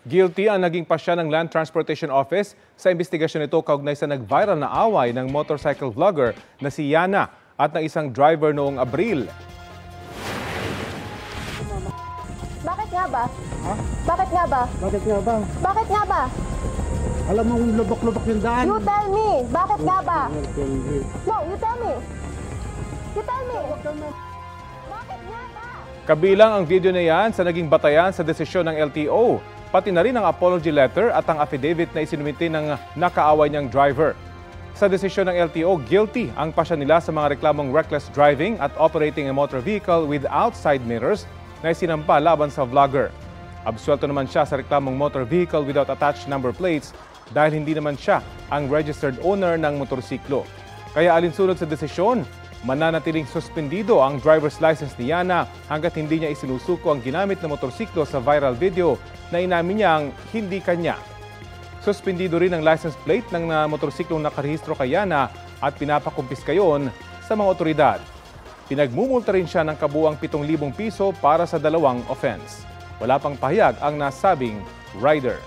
Guilty ang naging pasya ng Land Transportation Office sa investigasyon nito kaugnay sa nag-viral na away ng motorcycle vlogger na si Yana at ng isang driver noong Abril. Bakit nga ba? Ha? Bakit nga ba? Bakit nga ba? Bakit nga ba? Alam mo kung lubak-lubak yung daan. You tell me. Bakit nga ba? Hindi. No, you tell me. You tell me. Bakit nga ba? Kabilang ang video na yan sa naging batayan sa desisyon ng LTO, pati na rin ang apology letter at ang affidavit na isinumite ng nakaaway niyang driver. Sa desisyon ng LTO, guilty ang pasya nila sa mga reklamong reckless driving at operating a motor vehicle without side mirrors na isinampa laban sa vlogger. Absuelto naman siya sa reklamong motor vehicle without attached number plates dahil hindi naman siya ang registered owner ng motorsiklo. Kaya alinsunod sa desisyon, mananatiling suspendido ang driver's license ni Yana hanggat hindi niya isinusuko ang ginamit na motorsiklo sa viral video na inamin niyang hindi kanya. Suspendido rin ang license plate ng motorsiklong nakarehistro kay Yana at pinapakumpiska yon sa mga otoridad. Pinagmumulta rin siya ng kabuang 7,000 piso para sa dalawang offense. Wala pang pahayag ang nasabing rider.